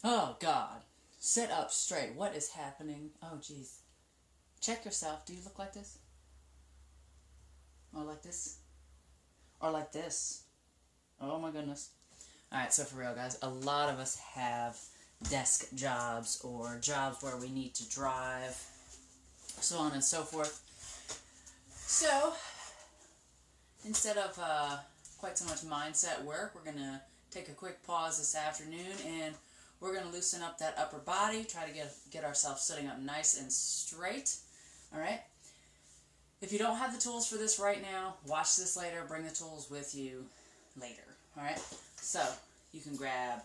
Oh, God. Sit up straight. What is happening? Oh, jeez. Check yourself. Do you look like this? Or like this? Or like this? Oh, my goodness. Alright, so for real, guys, a lot of us have desk jobs or jobs where we need to drive, so on and so forth. So, instead of quite so much mindset work, we're going to take a quick pause this afternoon and we're going to loosen up that upper body, try to get ourselves sitting up nice and straight. Alright? If you don't have the tools for this right now, watch this later, bring the tools with you later. Alright? So, you can grab,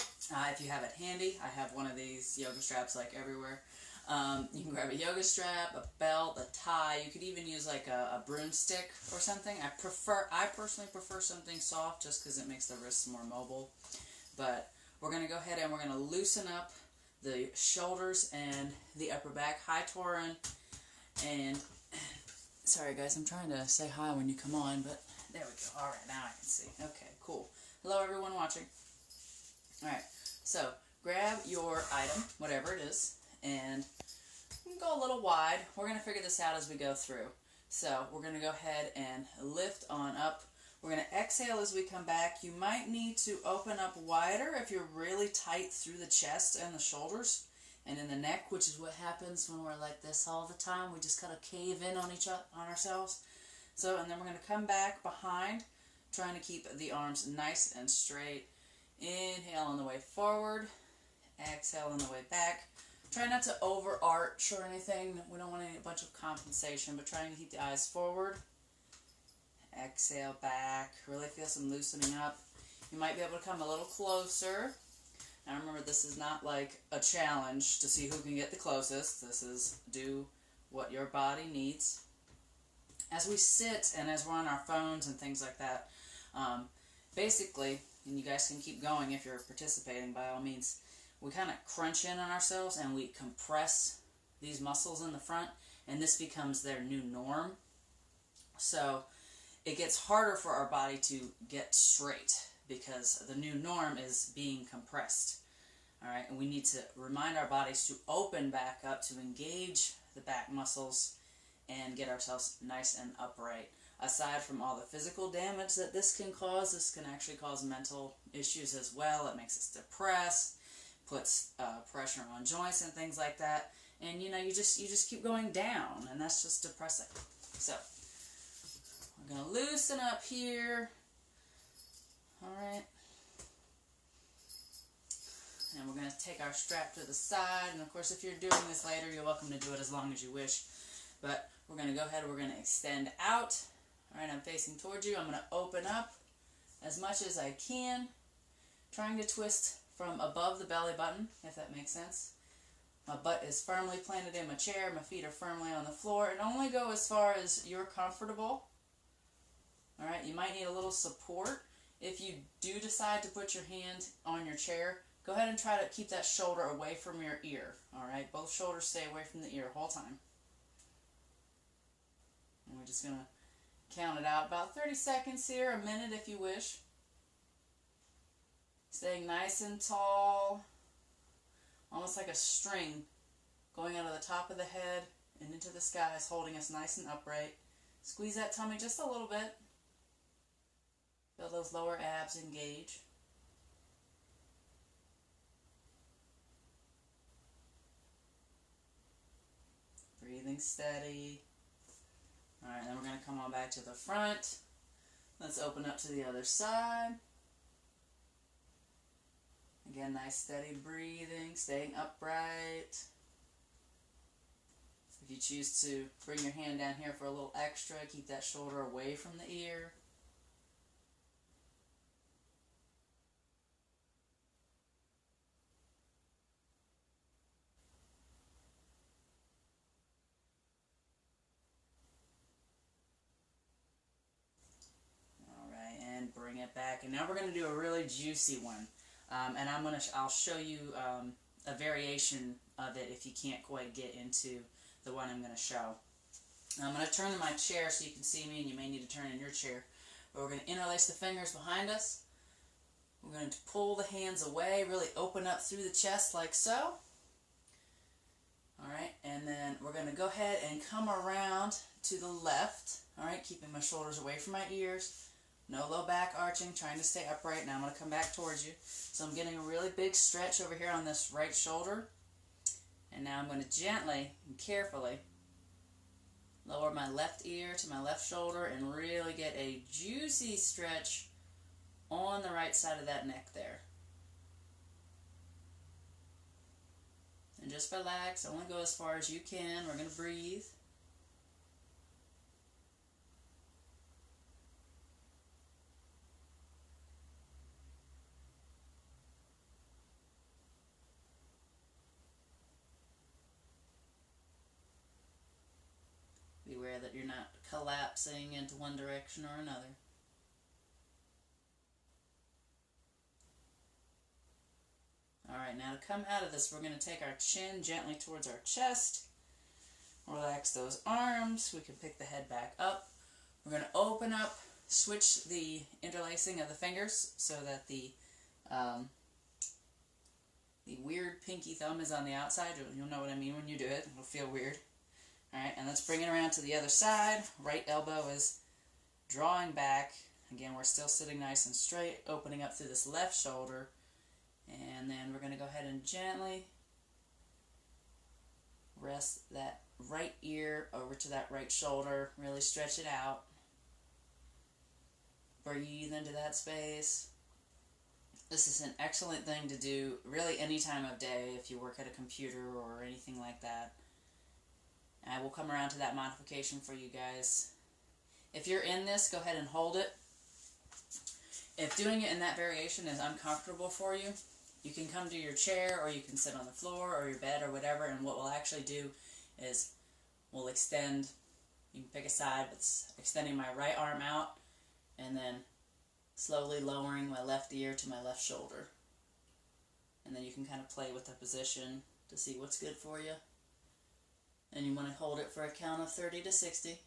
if you have it handy, I have one of these yoga straps like everywhere. You can grab a yoga strap, a belt, a tie. You could even use like a broomstick or something. I personally prefer something soft just because it makes the wrists more mobile. But we're going to go ahead and we're going to loosen up the shoulders and the upper back. Hi, Torin. And, sorry guys, I'm trying to say hi when you come on, but there we go. Alright, now I can see. Okay, cool. Hello everyone watching. Alright, so grab your item, whatever it is, and go a little wide. We're going to figure this out as we go through. So we're going to go ahead and lift on up. We're going to exhale as we come back. You might need to open up wider if you're really tight through the chest and the shoulders and in the neck, which is what happens when we're like this all the time. We just kind of cave in on ourselves. So, and then we're going to come back behind, trying to keep the arms nice and straight. Inhale on the way forward. Exhale on the way back. Try not to overarch or anything. We don't want a bunch of compensation, but trying to keep the eyes forward. Exhale back. Really feel some loosening up. You might be able to come a little closer. Now remember, this is not like a challenge to see who can get the closest. This is do what your body needs. As we sit and as we're on our phones and things like that, basically, and you guys can keep going if you're participating by all means, we kind of crunch in on ourselves and we compress these muscles in the front, and this becomes their new norm. So it gets harder for our body to get straight because the new norm is being compressed. Alright, and we need to remind our bodies to open back up, to engage the back muscles and get ourselves nice and upright. Aside from all the physical damage that this can cause, this can actually cause mental issues as well. It makes us depressed, puts pressure on joints and things like that. And you know, you just keep going down, and that's just depressing. So we're going to loosen up here. Alright. And we're going to take our strap to the side. And of course, if you're doing this later, you're welcome to do it as long as you wish. But we're going to go ahead, we're going to extend out. Alright, I'm facing towards you. I'm going to open up as much as I can. Trying to twist from above the belly button, if that makes sense. My butt is firmly planted in my chair. My feet are firmly on the floor. And only go as far as you're comfortable. Alright, you might need a little support. If you do decide to put your hand on your chair, go ahead and try to keep that shoulder away from your ear. Alright, both shoulders stay away from the ear the whole time. And we're just going to count it out. About 30 seconds here, a minute if you wish. Staying nice and tall. Almost like a string going out of the top of the head and into the skies, holding us nice and upright. Squeeze that tummy just a little bit. Feel those lower abs engage. Breathing steady. Alright, then we're going to come on back to the front. Let's open up to the other side. Again, nice steady breathing, staying upright. If you choose to bring your hand down here for a little extra, keep that shoulder away from the ear. Alright, and bring it back. And now we're going to do a really juicy one. And I'll show you a variation of it if you can't quite get into the one I'm going to show. I'm going to turn in my chair so you can see me, and you may need to turn in your chair. But we're going to interlace the fingers behind us. We're going to pull the hands away, really open up through the chest like so. Alright, and then we're going to go ahead and come around to the left. Alright, keeping my shoulders away from my ears. No low back arching, trying to stay upright. Now I'm going to come back towards you. So I'm getting a really big stretch over here on this right shoulder. And now I'm going to gently and carefully lower my left ear to my left shoulder and really get a juicy stretch on the right side of that neck there. And just relax, only go as far as you can. We're going to breathe. Beware that you're not collapsing into one direction or another. Alright, now to come out of this, we're going to take our chin gently towards our chest. Relax those arms. We can pick the head back up. We're going to open up, switch the interlacing of the fingers so that the weird pinky thumb is on the outside. You'll know what I mean when you do it. It'll feel weird. Alright, and let's bring it around to the other side. Right elbow is drawing back. Again, we're still sitting nice and straight, opening up through this left shoulder. And then we're going to go ahead and gently rest that right ear over to that right shoulder. Really stretch it out. Breathe into that space. This is an excellent thing to do really any time of day if you work at a computer or anything like that. I will come around to that modification for you guys. If you're in this, go ahead and hold it. If doing it in that variation is uncomfortable for you, you can come to your chair or you can sit on the floor or your bed or whatever, and what we'll actually do is we'll extend, you can pick a side, but extending my right arm out and then slowly lowering my left ear to my left shoulder. And then you can kind of play with the position to see what's good for you. And you want to hold it for a count of 30 to 60.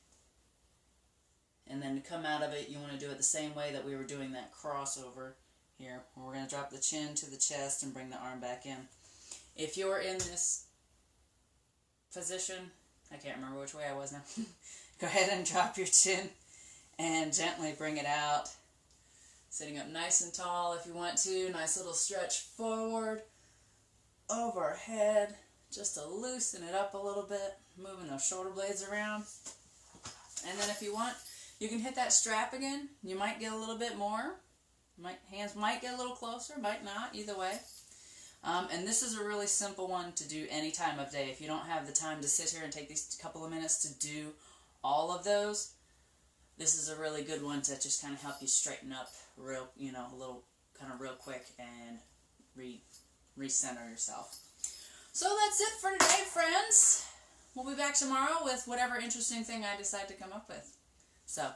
And then to come out of it, you want to do it the same way that we were doing that crossover here. We're going to drop the chin to the chest and bring the arm back in. If you're in this position, I can't remember which way I was now. Go ahead and drop your chin and gently bring it out. Sitting up nice and tall if you want to. Nice little stretch forward, overhead. Just to loosen it up a little bit, moving those shoulder blades around. And then if you want, you can hit that strap again. You might get a little bit more. Hands might get a little closer, might not, either way. And this is a really simple one to do any time of day. If you don't have the time to sit here and take these couple of minutes to do all of those, this is a really good one to just kind of help you straighten up real, a little kind of real quick and recenter yourself. So that's it for today, friends. We'll be back tomorrow with whatever interesting thing I decide to come up with. So,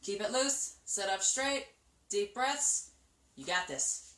keep it loose, sit up straight, deep breaths. You got this.